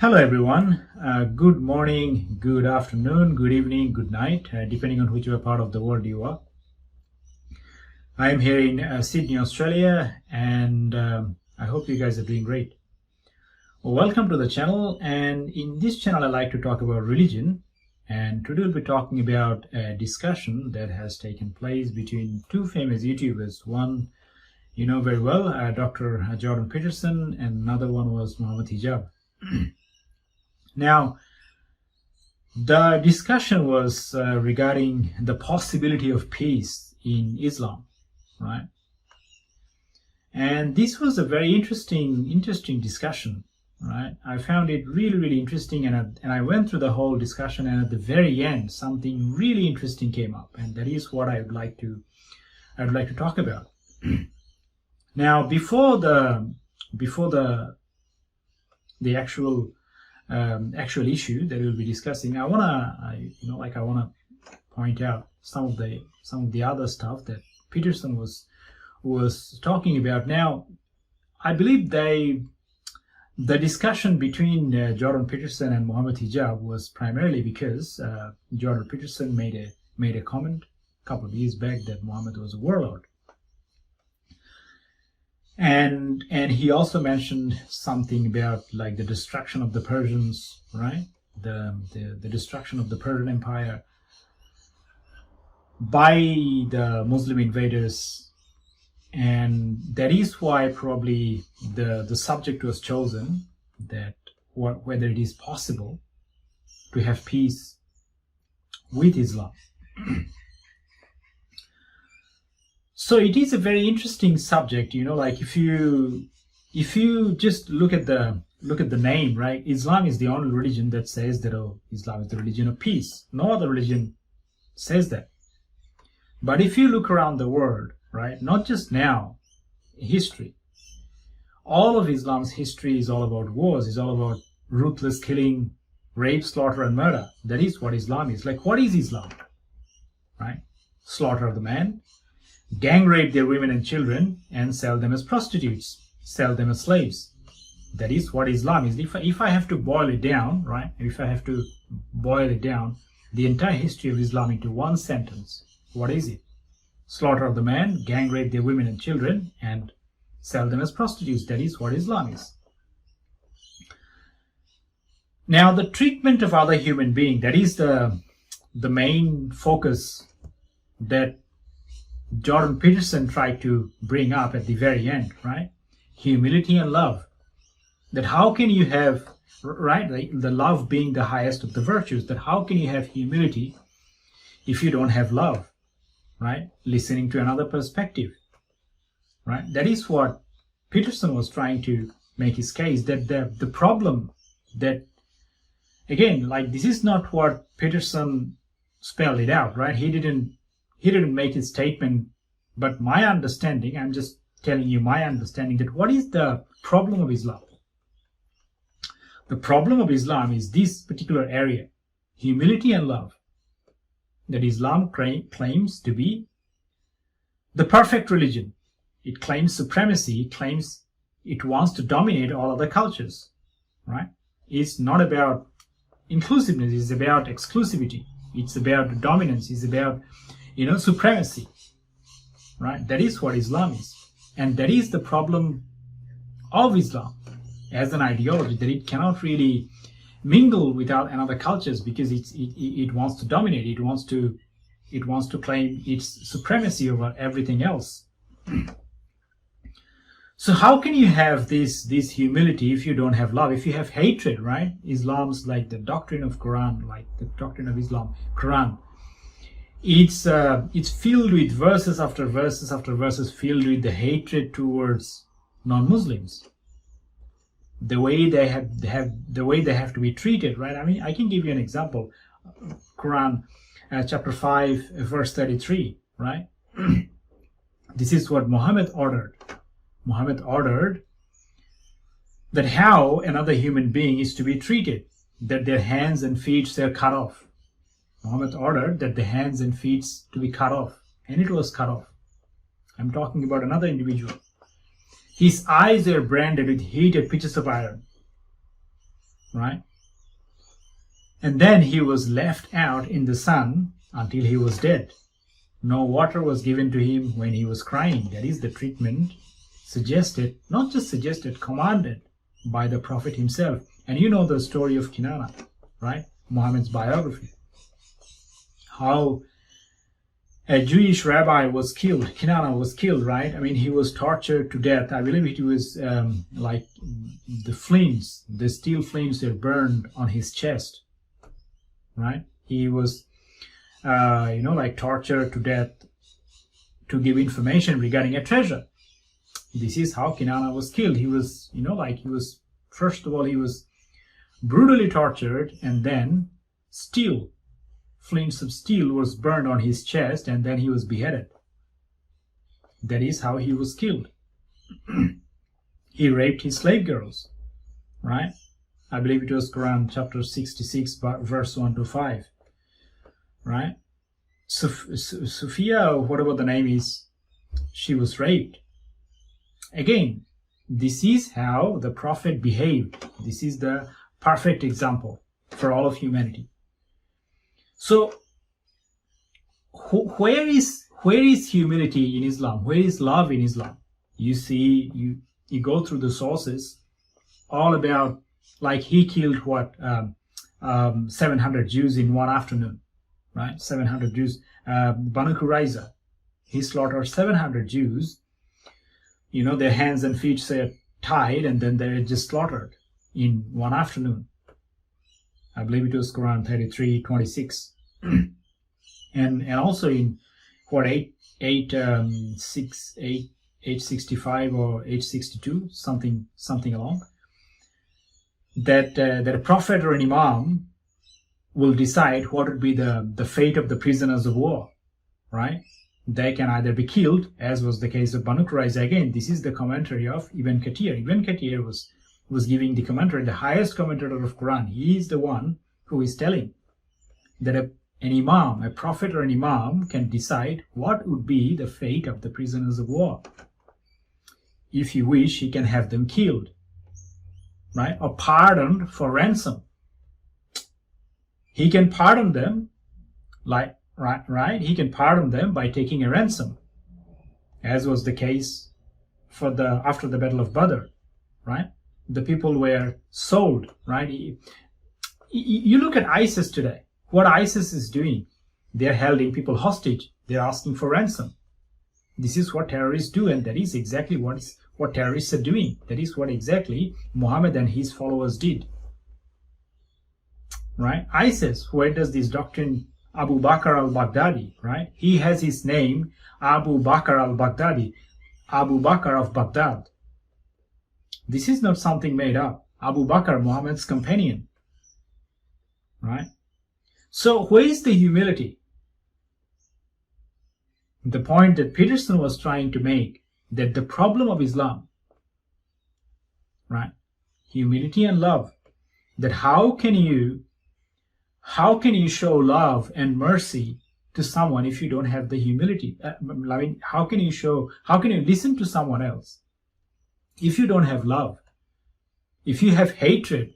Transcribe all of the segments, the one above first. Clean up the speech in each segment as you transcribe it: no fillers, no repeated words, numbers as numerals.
Hello everyone, good morning, good afternoon, good evening, good night, depending on whichever part of the world you are. I am here in Sydney, Australia, and I hope you guys are doing great. Well, welcome to the channel, and in this channel I like to talk about religion, and today we'll be talking about a discussion that has taken place between two famous YouTubers. One you know very well, Dr. Jordan Peterson, and another one was Muhamamd Hijab. Now, the discussion was regarding the possibility of peace in Islam, right? And this was a very interesting discussion, right? I found it really interesting, and I went through the whole discussion, and at the very end, something really interesting came up, and that is what I would like to talk about. Now, before the actual issue that we'll be discussing, I wanna point out some of the other stuff that Peterson was talking about. Now, I believe the discussion between Jordan Peterson and Muhamamd Hijab was primarily because Jordan Peterson made a comment a couple of years back that Muhammad was a warlord. And he also mentioned something about like the destruction of the Persians, right? The destruction of the Persian Empire by the Muslim invaders, and that is why probably the subject was chosen, that whether it is possible to have peace with Islam. So it is a very interesting subject, like if you just look at the name, right? Islam is the only religion that says that, oh, Islam is the religion of peace. No other religion says that. But if you look around the world, right, not just now, history, all of Islam's history is all about wars, is all about ruthless killing, rape, slaughter, and murder. That is what Islam is. Like, what is Islam? Right? Slaughter of the man, gang rape their women and children, and sell them as prostitutes, sell them as slaves. That is what Islam is. If I have to boil it down, right? If I have to boil it down, the entire history of Islam into one sentence, what is it? Slaughter of the man, gang rape their women and children, and sell them as prostitutes. That is what Islam is. Now, the treatment of other human beings, that is the main focus that Jordan Peterson tried to bring up at the very end, right? Humility and love. That how can you have, right, like the love being the highest of the virtues, that how can you have humility if you don't have love, right? Listening to another perspective, right? That is what Peterson was trying to make his case, that the problem that, again, like this is not what Peterson spelled it out, right? He didn't make his statement, but my understanding, I'm just telling you my understanding, that what is the problem of Islam? The problem of Islam is this particular area, humility and love, that Islam claims to be the perfect religion. It claims supremacy, it claims it wants to dominate all other cultures, right? It's not about inclusiveness, it's about exclusivity, it's about dominance, it's about supremacy, right? That is what Islam is. And that is the problem of Islam as an ideology, that it cannot really mingle with another cultures because it wants to dominate, it wants to claim its supremacy over everything else. So how can you have this humility if you don't have love, if you have hatred, right? Islam's like the doctrine of Quran, like the doctrine of Islam, Quran. It's filled with verses after verses after verses, filled with the hatred towards non-Muslims, the way they have to be treated, right? I mean, I can give you an example. Quran chapter 5 verse 33, right? This is what Muhammad ordered. Muhammad ordered that how another human being is to be treated, that their hands and feet are cut off. Muhammad ordered that the hands and feet to be cut off, and it was cut off. I'm talking about another individual. His eyes are branded with heated pitches of iron. right? And then he was left out in the sun until he was dead. No water was given to him when he was crying. That is the treatment suggested, not just suggested, commanded by the Prophet himself. And you know the story of Kinana, right? Muhammad's biography. How a Jewish rabbi was killed. Kinana was killed, right? I mean, he was tortured to death. I believe it was like the flames, the steel flames were burned on his chest, right? He was, like tortured to death to give information regarding a treasure. This is how Kinana was killed. He was, first of all, he was brutally tortured, and then flames of steel was burned on his chest, and then he was beheaded. That is how he was killed. He raped his slave girls, right? I believe it was Quran chapter 66, verse 1 to 5, right? Sophia, or whatever the name is, she was raped. Again, this is how the Prophet behaved. This is the perfect example for all of humanity. So, where is humility in Islam? Where is love in Islam? You see, you go through the sources, all about, like he killed 700 Jews in one afternoon, right? 700 Jews. Banu Qurayza, he slaughtered 700 Jews. Their hands and feet are tied, and then they're just slaughtered in one afternoon. I believe it was Quran 33:26, and also in 865 or 862, something along, that a prophet or an imam will decide what would be the fate of the prisoners of war, right? They can either be killed, as was the case of Banu Qurayza. Again, this is the commentary of Ibn Kathir. Ibn Kathir was giving the commentary, the highest commentator of Quran. He is the one who is telling that an imam, a prophet or an imam, can decide what would be the fate of the prisoners of war. If he wish, he can have them killed, right? Or pardoned for ransom. He can pardon them, right? He can pardon them by taking a ransom, as was the case after the Battle of Badr, right? The people were sold, right? You look at ISIS today. What ISIS is doing, they're holding people hostage. They're asking for ransom. This is what terrorists do, and that is exactly what terrorists are doing. That is what exactly Muhammad and his followers did, right? ISIS, where does this doctrine? Abu Bakr al-Baghdadi, right? He has his name, Abu Bakr al-Baghdadi, Abu Bakr of Baghdad. This is not something made up. Abu Bakr, Muhammad's companion, right? So where is the humility? The point that Peterson was trying to make, that the problem of Islam, right? Humility and love. That how can you show love and mercy to someone if you don't have the humility? How can you listen to someone else if you don't have love? If you have hatred,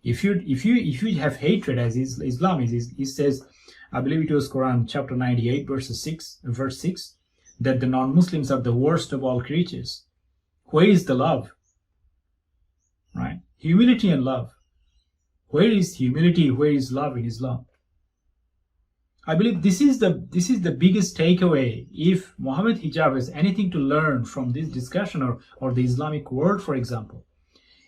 if you have hatred, as Islam is, it says, I believe it was Quran chapter 98 verse 6, that the non-Muslims are the worst of all creatures. Where is the love? Right? Humility and love. Where is humility? Where is love in Islam? I believe this is the biggest takeaway. If Muhammad Hijab has anything to learn from this discussion, or the Islamic world, for example,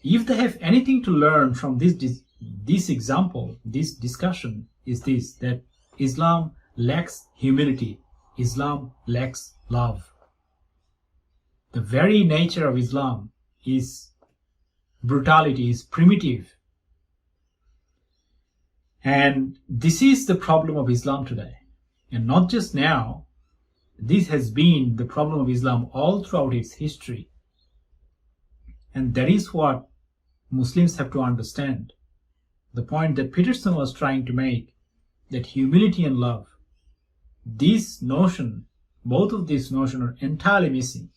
if they have anything to learn from this example, this discussion, is this, that Islam lacks humility. Islam lacks love. The very nature of Islam is brutality, is primitive. And this is the problem of Islam today. And not just now. This has been the problem of Islam all throughout its history. And that is what Muslims have to understand. The point that Peterson was trying to make, that humility and love, this notion, both of these notions are entirely missing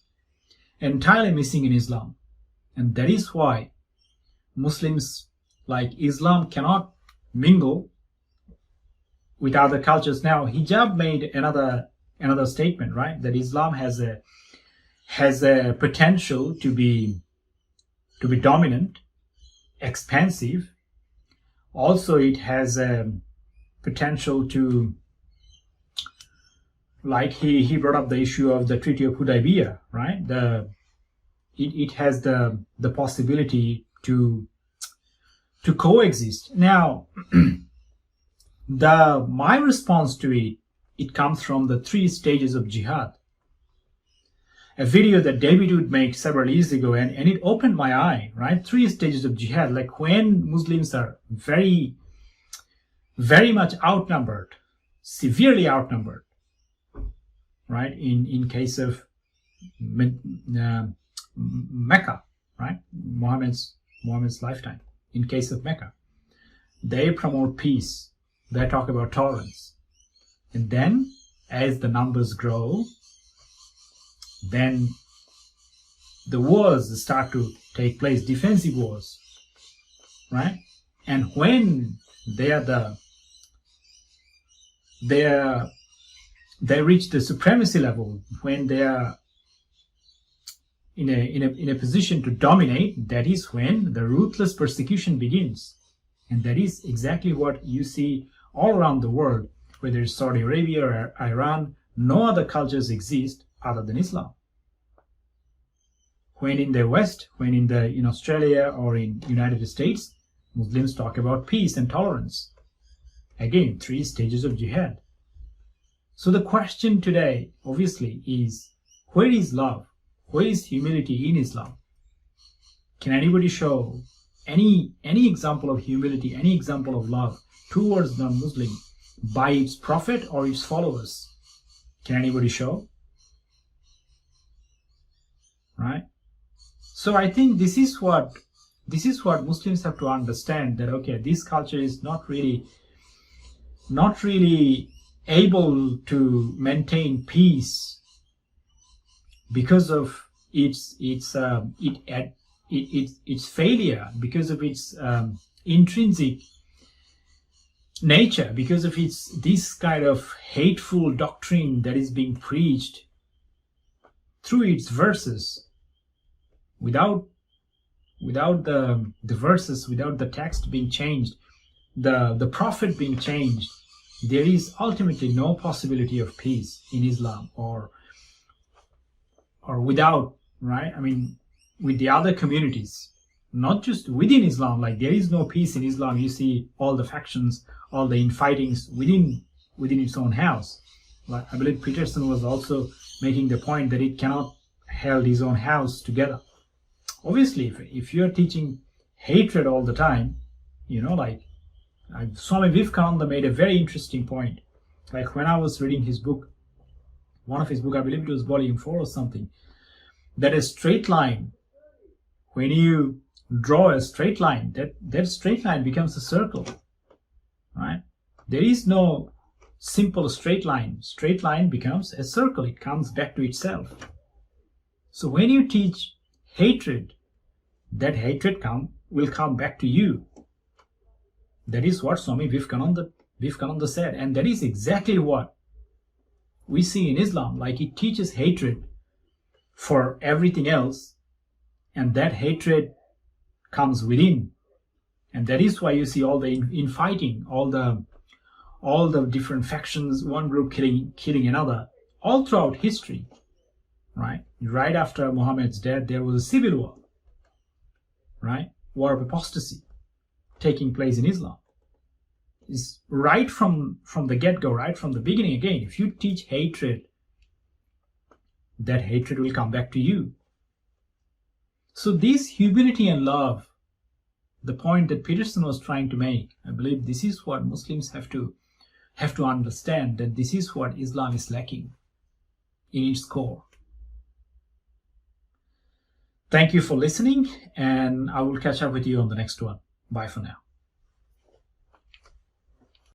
in Islam. And that is why Muslims like Islam cannot mingle with other cultures. Now, Hijab made another statement, right? That Islam has a potential to be dominant, expansive. Also, it has a potential to, like he brought up the issue of the Treaty of Hudaybiyah, right? It has the possibility to coexist. Now, my response to it comes from the 3 stages of jihad. A video that David Wood made several years ago, and it opened my eye, right? 3 stages of jihad, like when Muslims are very, very much outnumbered, severely outnumbered, right? In case of Mecca, right? Muhammad's lifetime. In case of Mecca, they promote peace. They talk about tolerance. And then, as the numbers grow, then the wars start to take place, defensive wars, right? And when they reach the supremacy level, when they are in a position to dominate, that is when the ruthless persecution begins. And that is exactly what you see all around the world, whether it's Saudi Arabia or Iran. No other cultures exist other than Islam. When in the West, when in Australia or in United States, Muslims talk about peace and tolerance. Again, 3 stages of jihad. So the question today, obviously, is where is love? Where is humility in Islam? Can anybody show any example of humility, any example of love towards non-Muslim by its prophet or its followers? Can anybody show? Right? So I think this is what Muslims have to understand, that okay, this culture is not really able to maintain peace because of its failure, because of its intrinsic nature, because of this kind of hateful doctrine that is being preached through its verses, without the verses, without the text being changed, the prophet being changed, there is ultimately no possibility of peace in Islam, or without, right? I mean, with the other communities, not just within Islam. Like, there is no peace in Islam. You see all the factions, all the infightings within its own house. Like, I believe Peterson was also making the point that it cannot hold his own house together. Obviously, if you're teaching hatred all the time, like Swami Vivekananda made a very interesting point. Like, when I was reading his book, one of his book, I believe it was volume 4 or something, that a straight line, when you draw a straight line, that straight line becomes a circle, right? There is no simple straight line. Straight line becomes a circle. It comes back to itself. So when you teach hatred, that hatred will come back to you. That is what Swami Vivekananda said, and that is exactly what we see in Islam. Like, it teaches hatred for everything else, and that hatred comes within, and that is why you see all the infighting, all the different factions, one group killing another, all throughout history, right? Right after Muhammad's death, there was a civil war, right? War of apostasy taking place in Islam. Is right from the get-go, right from the beginning. Again, if you teach hatred, that hatred will come back to you. So this humility and love, the point that Peterson was trying to make, I believe this is what Muslims have to understand, that this is what Islam is lacking in its core. Thank you for listening, and I will catch up with you on the next one. Bye for now.